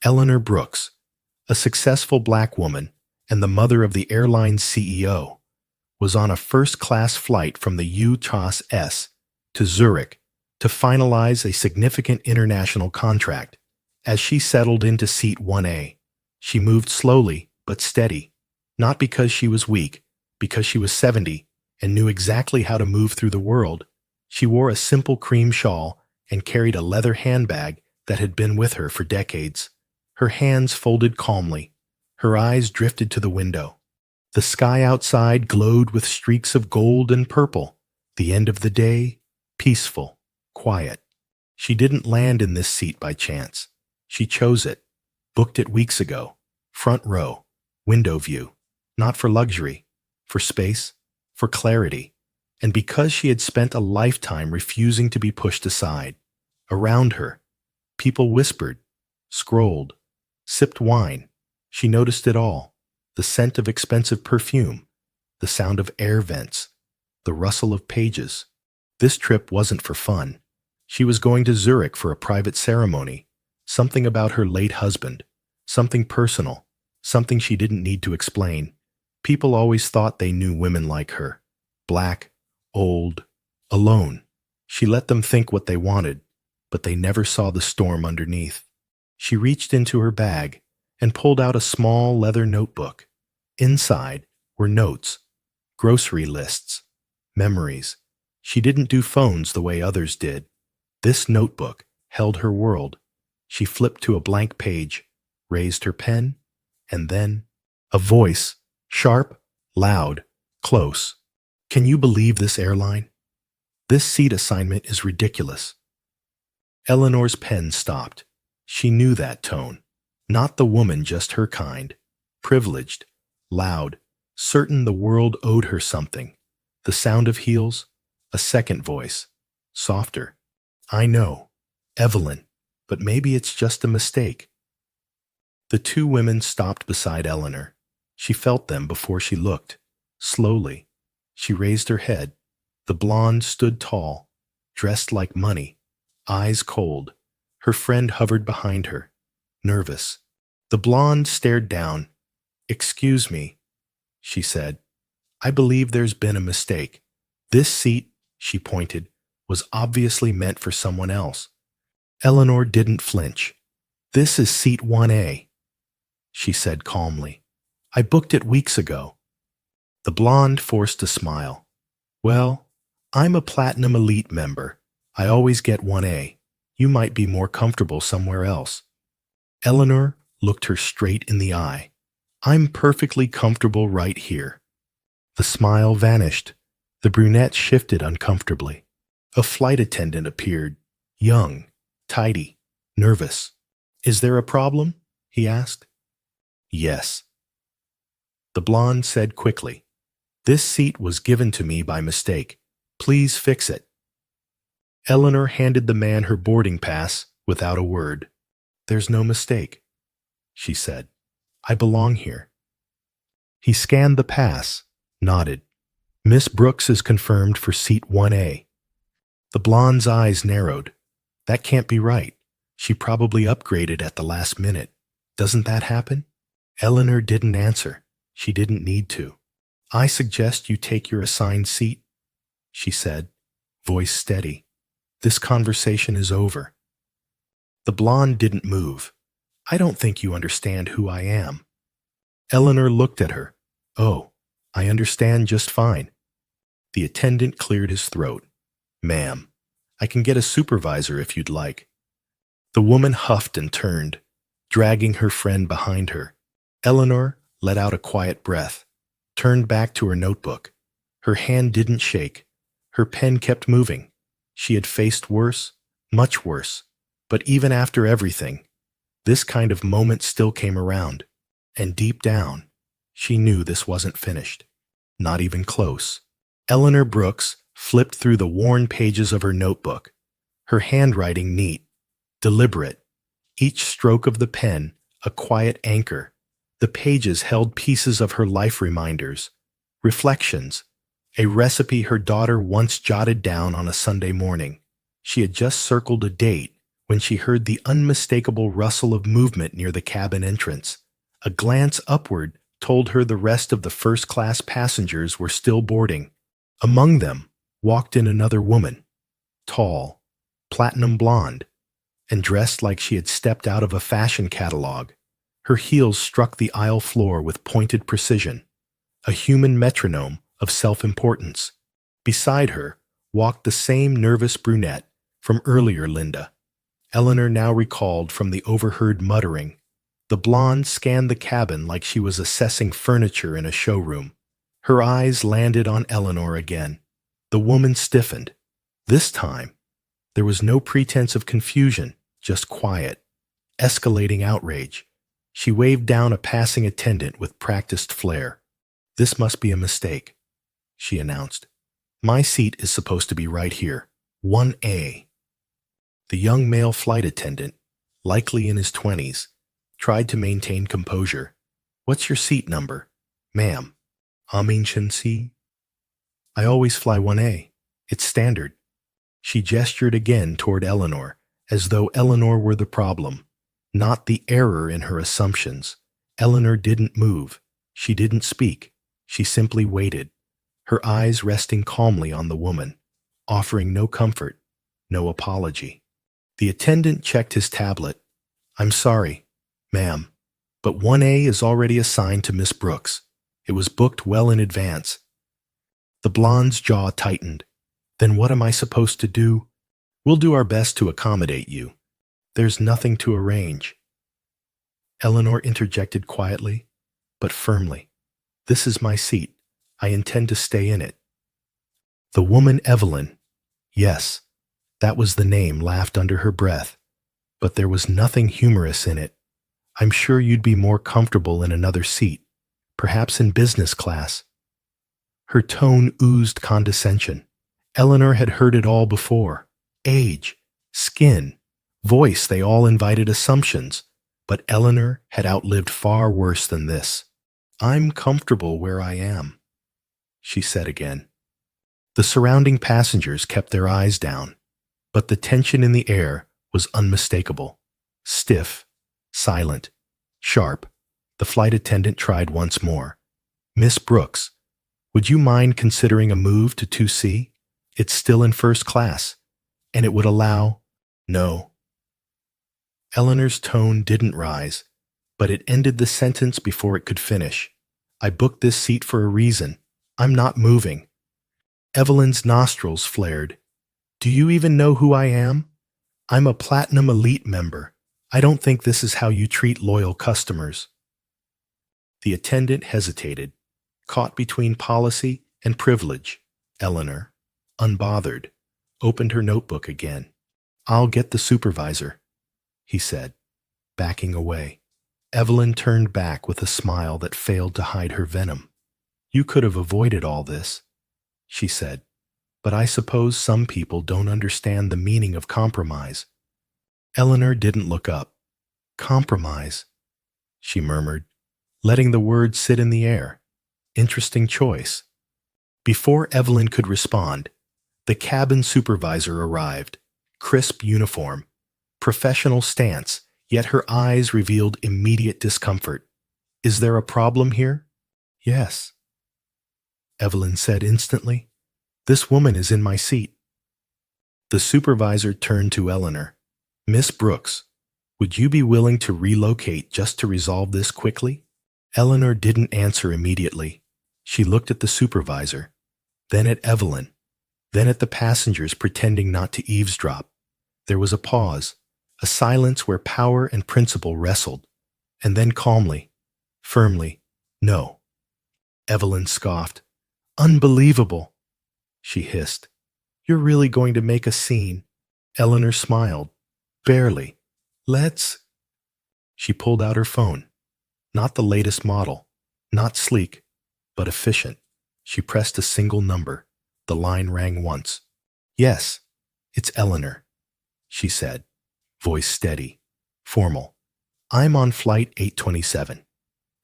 Eleanor Brooks, a successful black woman and the mother of the airline's CEO, was on a first-class flight from the UTAS to Zurich to finalize a significant international contract. As she settled into seat 1A, she moved slowly but steady, not because she was weak, because she was 70 and knew exactly how to move through the world. She wore a simple cream shawl and carried a leather handbag that had been with her for decades. Her hands folded calmly. Her eyes drifted to the window. The sky outside glowed with streaks of gold and purple. The end of the day, peaceful, quiet. She didn't land in this seat by chance. She chose it, booked it weeks ago. Front row, window view. Not for luxury, for space, for clarity. And because she had spent a lifetime refusing to be pushed aside. Around her, people whispered, scrolled, sipped wine. She noticed it all. The scent of expensive perfume, the sound of air vents, the rustle of pages. This trip wasn't for fun. She was going to Zurich for a private ceremony, something about her late husband, something personal, something she didn't need to explain. People always thought they knew women like her, black, old, alone. She let them think what they wanted, but they never saw the storm underneath. She reached into her bag and pulled out a small leather notebook. Inside were notes, grocery lists, memories. She didn't do phones the way others did. This notebook held her world. She flipped to a blank page, raised her pen, and then a voice, sharp, loud, close. Can you believe this airline? This seat assignment is ridiculous. Eleanor's pen stopped. She knew that tone. Not the woman, just her kind. Privileged, loud, certain the world owed her something. The sound of heels, a second voice, softer. I know, Evelyn, but maybe it's just a mistake. The two women stopped beside Eleanor. She felt them before she looked. Slowly, she raised her head. The blonde stood tall, dressed like money, eyes cold. Her friend hovered behind her, nervous. The blonde stared down. Excuse me, she said. I believe there's been a mistake. This seat, she pointed, was obviously meant for someone else. Eleanor didn't flinch. This is seat 1A, she said calmly. I booked it weeks ago. The blonde forced a smile. Well, I'm a Platinum Elite member. I always get 1A. You might be more comfortable somewhere else. Eleanor looked her straight in the eye. I'm perfectly comfortable right here. The smile vanished. The brunette shifted uncomfortably. A flight attendant appeared, young, tidy, nervous. Is there a problem? He asked. Yes. The blonde said quickly. This seat was given to me by mistake. Please fix it. Eleanor handed the man her boarding pass without a word. There's no mistake, she said. I belong here. He scanned the pass, nodded. Miss Brooks is confirmed for seat 1A. The blonde's eyes narrowed. That can't be right. She probably upgraded at the last minute. Doesn't that happen? Eleanor didn't answer. She didn't need to. I suggest you take your assigned seat, she said, voice steady. This conversation is over. The blonde didn't move. I don't think you understand who I am. Eleanor looked at her. Oh, I understand just fine. The attendant cleared his throat. Ma'am, I can get a supervisor if you'd like. The woman huffed and turned, dragging her friend behind her. Eleanor let out a quiet breath, turned back to her notebook. Her hand didn't shake. Her pen kept moving. She had faced worse, much worse. But even after everything, this kind of moment still came around. And deep down, she knew this wasn't finished. Not even close. Eleanor Brooks flipped through the worn pages of her notebook, her handwriting neat, deliberate, each stroke of the pen a quiet anchor. The pages held pieces of her life reminders, reflections, a recipe her daughter once jotted down on a Sunday morning. She had just circled a date when she heard the unmistakable rustle of movement near the cabin entrance. A glance upward told her the rest of the first-class passengers were still boarding. Among them walked in another woman, tall, platinum blonde, and dressed like she had stepped out of a fashion catalog. Her heels struck the aisle floor with pointed precision, a human metronome of self-importance. Beside her walked the same nervous brunette from earlier Linda. Eleanor now recalled from the overheard muttering. The blonde scanned the cabin like she was assessing furniture in a showroom. Her eyes landed on Eleanor again. The woman stiffened. This time, there was no pretense of confusion, just quiet, escalating outrage. She waved down a passing attendant with practiced flair. "This must be a mistake," she announced. "My seat is supposed to be right here, 1A. The young male flight attendant, likely in his 20s, tried to maintain composure. "What's your seat number?" "Ma'am, Aminchansi. I always fly 1A. It's standard." She gestured again toward Eleanor, as though Eleanor were the problem, not the error in her assumptions. Eleanor didn't move. She didn't speak. She simply waited, her eyes resting calmly on the woman, offering no comfort, no apology. The attendant checked his tablet. "I'm sorry, ma'am, but 1A is already assigned to Miss Brooks. It was booked well in advance." The blonde's jaw tightened. "Then what am I supposed to do?" "We'll do our best to accommodate you. There's nothing to arrange." Eleanor interjected quietly, but firmly. "This is my seat. I intend to stay in it." The woman Evelyn, yes, that was the name, laughed under her breath, but there was nothing humorous in it. "I'm sure you'd be more comfortable in another seat, perhaps in business class." Her tone oozed condescension. Eleanor had heard it all before. Age, skin, voice, they all invited assumptions, but Eleanor had outlived far worse than this. "I'm comfortable where I am," she said again. The surrounding passengers kept their eyes down, but the tension in the air was unmistakable. Stiff, silent, sharp, the flight attendant tried once more. "Miss Brooks, would you mind considering a move to 2C? It's still in first class, and it would allow—" "No." Eleanor's tone didn't rise, but it ended the sentence before it could finish. "I booked this seat for a reason. I'm not moving." Evelyn's nostrils flared. "Do you even know who I am? I'm a Platinum Elite member. I don't think this is how you treat loyal customers." The attendant hesitated, caught between policy and privilege. Eleanor, unbothered, opened her notebook again. "I'll get the supervisor," he said, backing away. Evelyn turned back with a smile that failed to hide her venom. "You could have avoided all this," she said, "but I suppose some people don't understand the meaning of compromise." Eleanor didn't look up. "Compromise," she murmured, letting the word sit in the air. Interesting choice. Before Evelyn could respond, the cabin supervisor arrived. Crisp uniform, professional stance, yet her eyes revealed immediate discomfort. "Is there a problem here?" "Yes," Evelyn said instantly. "This woman is in my seat." The supervisor turned to Eleanor. "Miss Brooks, would you be willing to relocate just to resolve this quickly?" Eleanor didn't answer immediately. She looked at the supervisor, then at Evelyn, then at the passengers pretending not to eavesdrop. There was a pause, a silence where power and principle wrestled, and then calmly, firmly, "No." Evelyn scoffed. "Unbelievable," she hissed. "You're really going to make a scene." Eleanor smiled. "Barely. Let's—" She pulled out her phone. Not the latest model, not sleek, but efficient. She pressed a single number. The line rang once. "Yes, it's Eleanor," she said, voice steady, formal. "I'm on flight 827,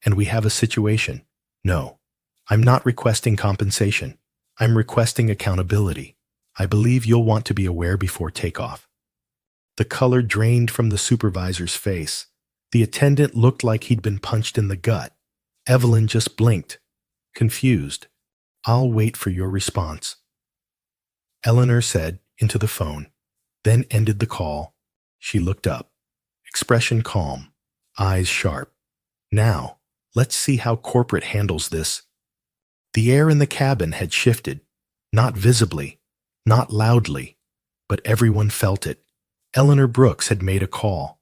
and we have a situation. No, I'm not requesting compensation. I'm requesting accountability. I believe you'll want to be aware before takeoff." The color drained from the supervisor's face. The attendant looked like he'd been punched in the gut. Evelyn just blinked, confused. "I'll wait for your response," Eleanor said into the phone, then ended the call. She looked up, expression calm, eyes sharp. "Now, let's see how corporate handles this." The air in the cabin had shifted, not visibly, not loudly, but everyone felt it. Eleanor Brooks had made a call,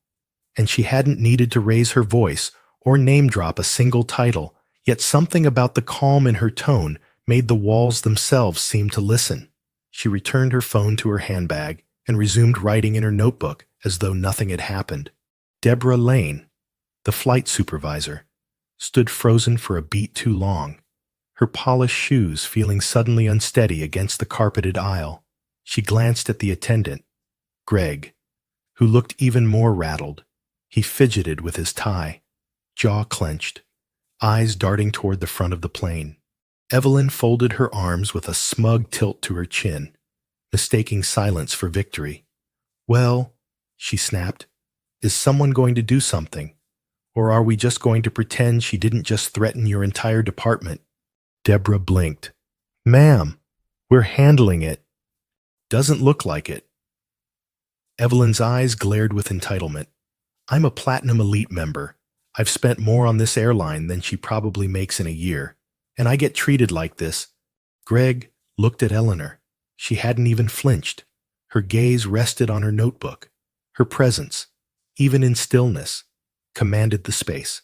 and she hadn't needed to raise her voice or name-drop a single title, yet something about the calm in her tone made the walls themselves seem to listen. She returned her phone to her handbag and resumed writing in her notebook as though nothing had happened. Deborah Lane, the flight supervisor, stood frozen for a beat too long, her polished shoes feeling suddenly unsteady against the carpeted aisle. She glanced at the attendant, Greg, who looked even more rattled. He fidgeted with his tie, jaw clenched, eyes darting toward the front of the plane. Evelyn folded her arms with a smug tilt to her chin, mistaking silence for victory. "Well," she snapped, "is someone going to do something? Or are we just going to pretend she didn't just threaten your entire department?" Deborah blinked. "Ma'am, we're handling it." "Doesn't look like it." Evelyn's eyes glared with entitlement. "I'm a Platinum Elite member. I've spent more on this airline than she probably makes in a year, and I get treated like this." Greg looked at Eleanor. She hadn't even flinched. Her gaze rested on her notebook. Her presence, even in stillness, commanded the space.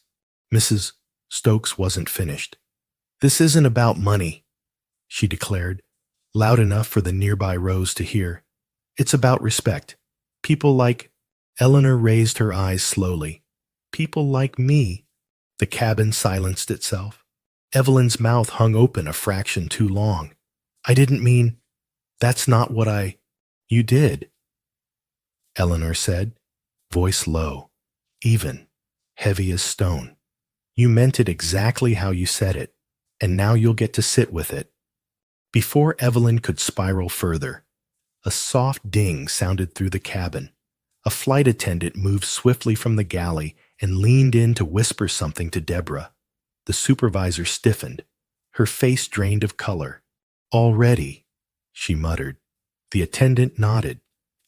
Mrs. Stokes wasn't finished. "This isn't about money," she declared, loud enough for the nearby rows to hear. "It's about respect. People like—" Eleanor raised her eyes slowly. "People like me." The cabin silenced itself. Evelyn's mouth hung open a fraction too long. "I didn't mean— that's not what I—" "You did," Eleanor said, voice low, even, heavy as stone. "You meant it exactly how you said it, and now you'll get to sit with it." Before Evelyn could spiral further, a soft ding sounded through the cabin. A flight attendant moved swiftly from the galley and leaned in to whisper something to Deborah. The supervisor stiffened, her face drained of color. "Already," she muttered. The attendant nodded.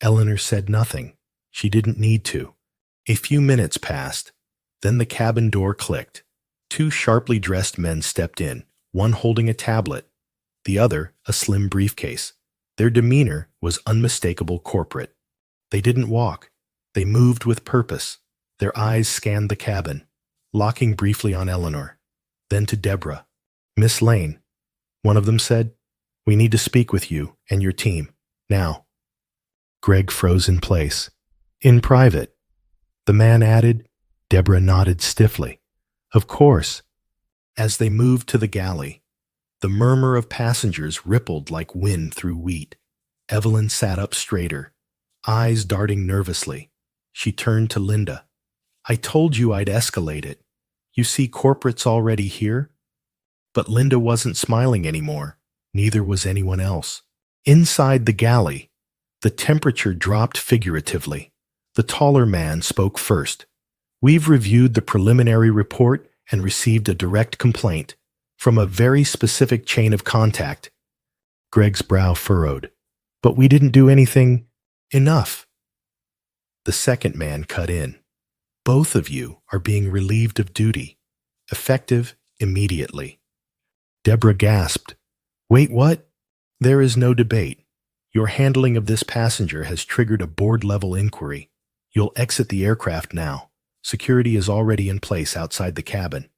Eleanor said nothing. She didn't need to. A few minutes passed. Then the cabin door clicked. Two sharply dressed men stepped in, one holding a tablet, the other a slim briefcase. Their demeanor was unmistakable corporate. They didn't walk. They moved with purpose. Their eyes scanned the cabin, locking briefly on Eleanor, then to Deborah. "Miss Lane," one of them said, "we need to speak with you and your team, now." Greg froze in place. "In private," the man added. Deborah nodded stiffly. "Of course." As they moved to the galley, the murmur of passengers rippled like wind through wheat. Evelyn sat up straighter, eyes darting nervously. She turned to Linda. "I told you I'd escalate it. You see, corporate's already here?" But Linda wasn't smiling anymore. Neither was anyone else. Inside the galley, the temperature dropped figuratively. The taller man spoke first. "We've reviewed the preliminary report and received a direct complaint from a very specific chain of contact." Greg's brow furrowed. "But we didn't do anything." "Enough." The second man cut in. "Both of you are being relieved of duty, effective immediately." Deborah gasped. "Wait, what?" "There is no debate. Your handling of this passenger has triggered a board-level inquiry. You'll exit the aircraft now. Security is already in place outside the cabin."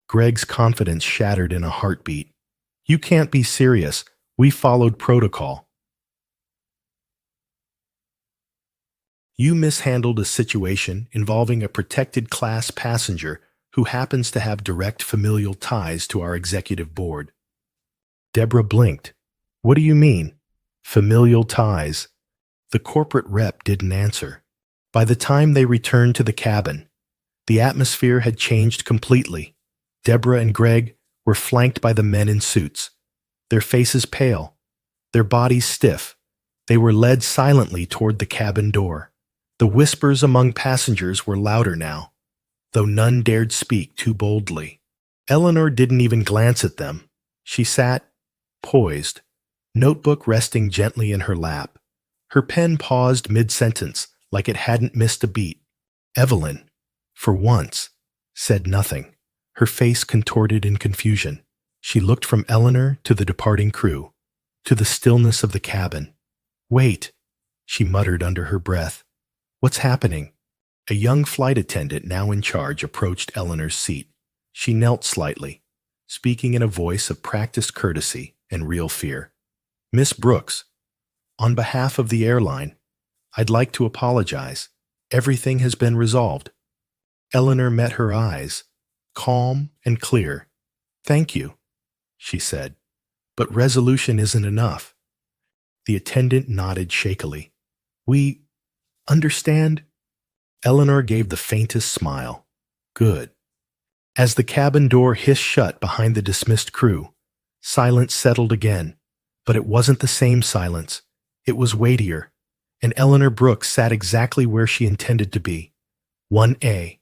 Greg's confidence shattered in a heartbeat. "You can't be serious. We followed protocol." "You mishandled a situation involving a protected class passenger who happens to have direct familial ties to our executive board." Deborah blinked. "What do you mean? Familial ties?" The corporate rep didn't answer. By the time they returned to the cabin, the atmosphere had changed completely. Deborah and Greg were flanked by the men in suits, their faces pale, their bodies stiff. They were led silently toward the cabin door. The whispers among passengers were louder now, though none dared speak too boldly. Eleanor didn't even glance at them. She sat, poised, notebook resting gently in her lap. Her pen paused mid-sentence, like it hadn't missed a beat. Evelyn, for once, said nothing, her face contorted in confusion. She looked from Eleanor to the departing crew, to the stillness of the cabin. "Wait," she muttered under her breath. "What's happening?" A young flight attendant now in charge approached Eleanor's seat. She knelt slightly, speaking in a voice of practiced courtesy and real fear. "Miss Brooks, on behalf of the airline, I'd like to apologize. Everything has been resolved." Eleanor met her eyes, calm and clear. "Thank you," she said, "but resolution isn't enough." The attendant nodded shakily. "We understand." Eleanor gave the faintest smile. "Good." As the cabin door hissed shut behind the dismissed crew, silence settled again, but it wasn't the same silence. It was weightier, and Eleanor Brooks sat exactly where she intended to be. 1A,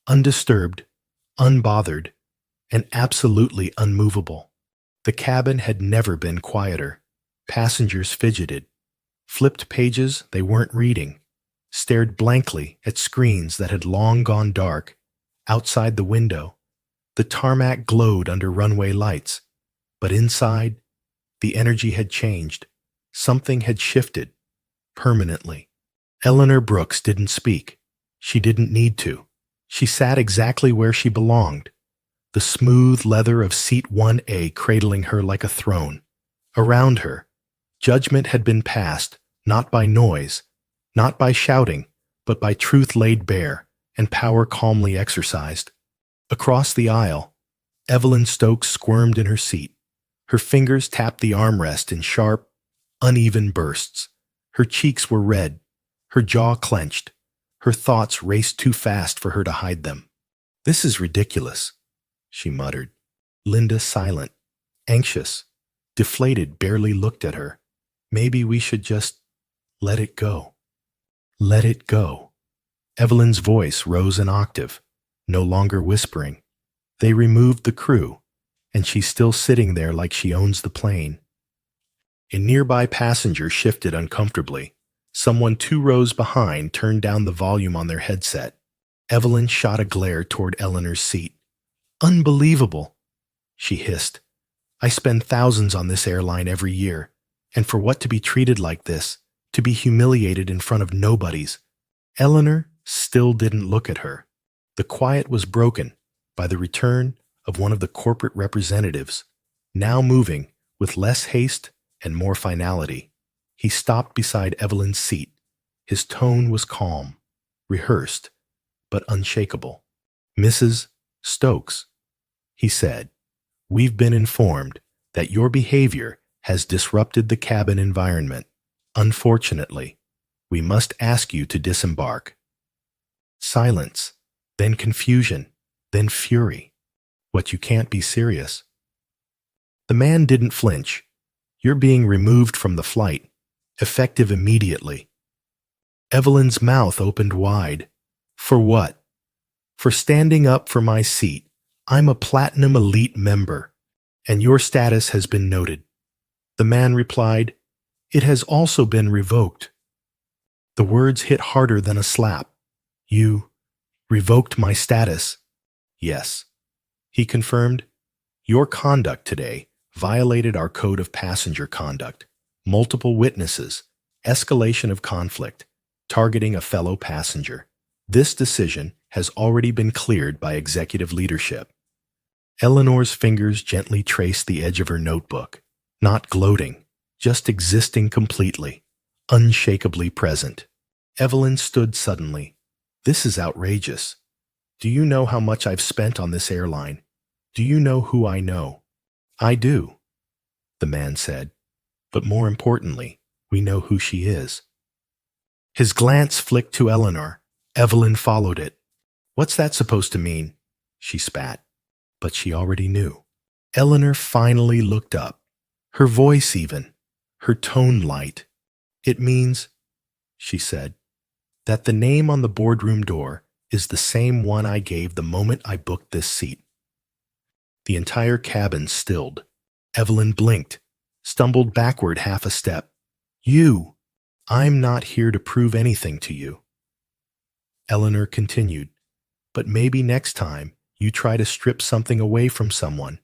undisturbed, unbothered, and absolutely unmovable. The cabin had never been quieter. Passengers fidgeted, flipped pages they weren't reading, stared blankly at screens that had long gone dark. Outside the window, the tarmac glowed under runway lights, but inside, the energy had changed. Something had shifted, permanently. Eleanor Brooks didn't speak. She didn't need to. She sat exactly where she belonged, the smooth leather of seat 1A cradling her like a throne. Around her, judgment had been passed, not by noise, not by shouting, but by truth laid bare and power calmly exercised. Across the aisle, Evelyn Stokes squirmed in her seat. Her fingers tapped the armrest in sharp, uneven bursts. Her cheeks were red, her jaw clenched. Her thoughts raced too fast for her to hide them. "This is ridiculous," she muttered. Linda, silent, anxious, deflated, barely looked at her. "Maybe we should just let it go." Let it go. Evelyn's voice rose an octave, no longer whispering. They removed the crew, and she's still sitting there like she owns the plane. A nearby passenger shifted uncomfortably. Someone 2 rows behind turned down the volume on their headset. Evelyn shot a glare toward Eleanor's seat. "Unbelievable," she hissed. "I spend thousands on this airline every year, and for what to be treated like this, to be humiliated in front of nobodies." Eleanor still didn't look at her. The quiet was broken by the return of one of the corporate representatives, now moving with less haste and more finality. He stopped beside Evelyn's seat. His tone was calm, rehearsed, but unshakable. "Mrs. Stokes," he said, "we've been informed that your behavior has disrupted the cabin environment. Unfortunately, we must ask you to disembark." Silence, then confusion, then fury. "What, you can't be serious?" The man didn't flinch. "You're being removed from the flight, effective immediately." Evelyn's mouth opened wide. "For what?" "For standing up for my seat. I'm a Platinum Elite member, and your status has been noted." The man replied, "It has also been revoked." The words hit harder than a slap. "You revoked my status?" "Yes," he confirmed. "Your conduct today violated our code of passenger conduct. Multiple witnesses, escalation of conflict, targeting a fellow passenger. This decision has already been cleared by executive leadership." Eleanor's fingers gently traced the edge of her notebook, not gloating, just existing completely, unshakably present. Evelyn stood suddenly. "This is outrageous. Do you know how much I've spent on this airline? Do you know who I know?" "I do," the man said. "But more importantly, we know who she is." His glance flicked to Eleanor. Evelyn followed it. "What's that supposed to mean?" she spat. But she already knew. Eleanor finally looked up, her voice even, her tone light. "It means," she said, that the name on the boardroom door is the same one I gave the moment I booked this seat. The entire cabin stilled. Evelyn blinked, stumbled backward half a step. You! I'm not here to prove anything to you. Eleanor continued, but maybe next time you try to strip something away from someone,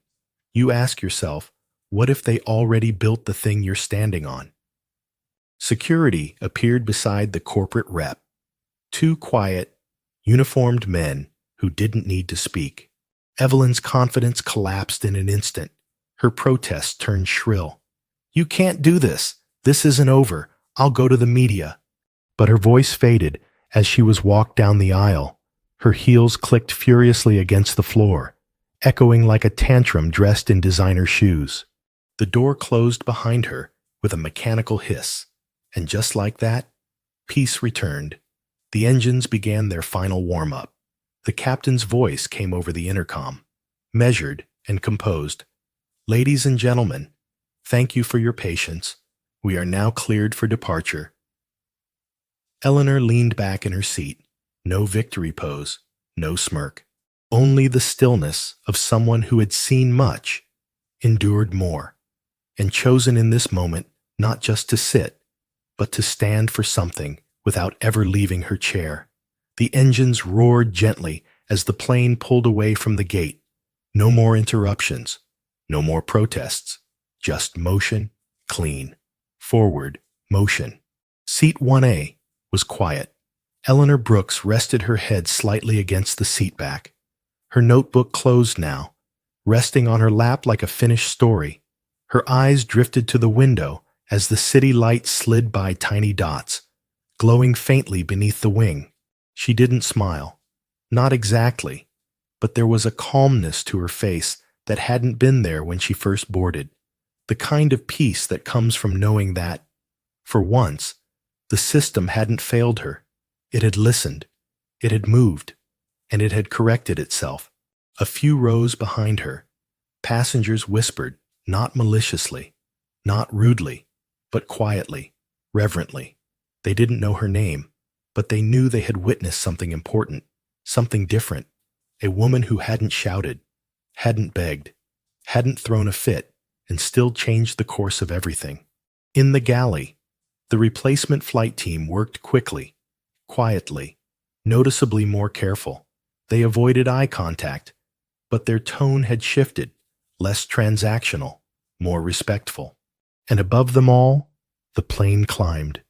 you ask yourself, what if they already built the thing you're standing on? Security appeared beside the corporate rep. Two quiet, uniformed men who didn't need to speak. Evelyn's confidence collapsed in an instant. Her protest turned shrill. You can't do this. This isn't over. I'll go to the media. But her voice faded as she was walked down the aisle. Her heels clicked furiously against the floor, echoing like a tantrum dressed in designer shoes. The door closed behind her with a mechanical hiss, and just like that, peace returned. The engines began their final warm-up. The captain's voice came over the intercom, measured and composed. Ladies and gentlemen, thank you for your patience. We are now cleared for departure. Eleanor leaned back in her seat. No victory pose, no smirk. Only the stillness of someone who had seen much, endured more, and chosen in this moment not just to sit, but to stand for something without ever leaving her chair. The engines roared gently as the plane pulled away from the gate. No more interruptions, no more protests, just motion, clean, forward, motion. Seat 1A was quiet. Eleanor Brooks rested her head slightly against the seat back. Her notebook closed now, resting on her lap like a finished story. Her eyes drifted to the window as the city lights slid by tiny dots, glowing faintly beneath the wing. She didn't smile. Not exactly, but there was a calmness to her face that hadn't been there when she first boarded. The kind of peace that comes from knowing that, for once, the system hadn't failed her. It had listened, it had moved, and it had corrected itself. A few rows behind her, passengers whispered, not maliciously, not rudely, but quietly, reverently. They didn't know her name, but they knew they had witnessed something important, something different. A woman who hadn't shouted, hadn't begged, hadn't thrown a fit, and still changed the course of everything. In the galley, the replacement flight team worked quickly, quietly, noticeably more careful. They avoided eye contact, but their tone had shifted, less transactional, more respectful. And above them all, the plane climbed.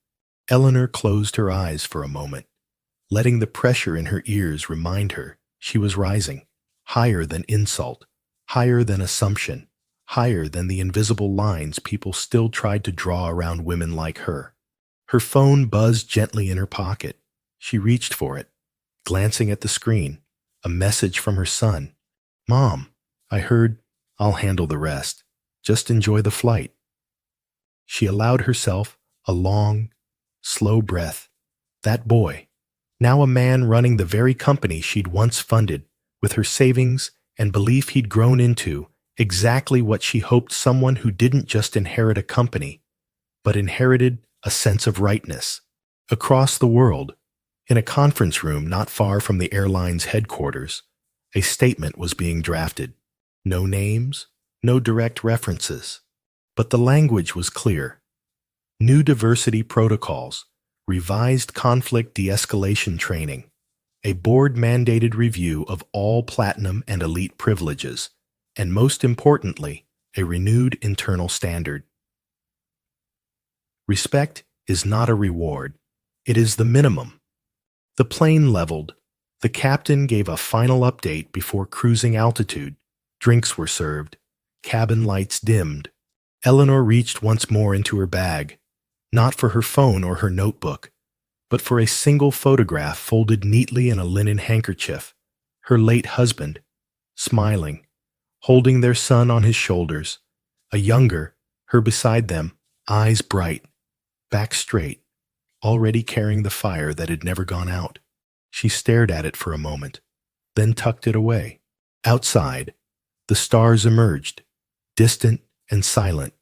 Eleanor closed her eyes for a moment, letting the pressure in her ears remind her she was rising, higher than insult, higher than assumption, higher than the invisible lines people still tried to draw around women like her. Her phone buzzed gently in her pocket. She reached for it, glancing at the screen, a message from her son. Mom, I heard, I'll handle the rest. Just enjoy the flight. She allowed herself a long, slow breath. That boy, now a man running the very company she'd once funded, with her savings and belief he'd grown into exactly what she hoped someone who didn't just inherit a company, but inherited a sense of rightness. Across the world, in a conference room not far from the airline's headquarters, a statement was being drafted. No names, no direct references, but the language was clear. New diversity protocols, revised conflict de-escalation training, a board-mandated review of all platinum and elite privileges, and most importantly, a renewed internal standard. Respect is not a reward. It is the minimum. The plane leveled. The captain gave a final update before cruising altitude. Drinks were served. Cabin lights dimmed. Eleanor reached once more into her bag, not for her phone or her notebook, but for a single photograph folded neatly in a linen handkerchief. Her late husband, smiling, holding their son on his shoulders. A younger, her beside them, eyes bright, back straight, already carrying the fire that had never gone out. She stared at it for a moment, then tucked it away. Outside, the stars emerged, distant and silent,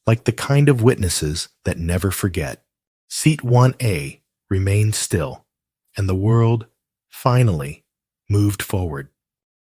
like the kind of witnesses that never forget. Seat 1A remained still, and the world finally moved forward.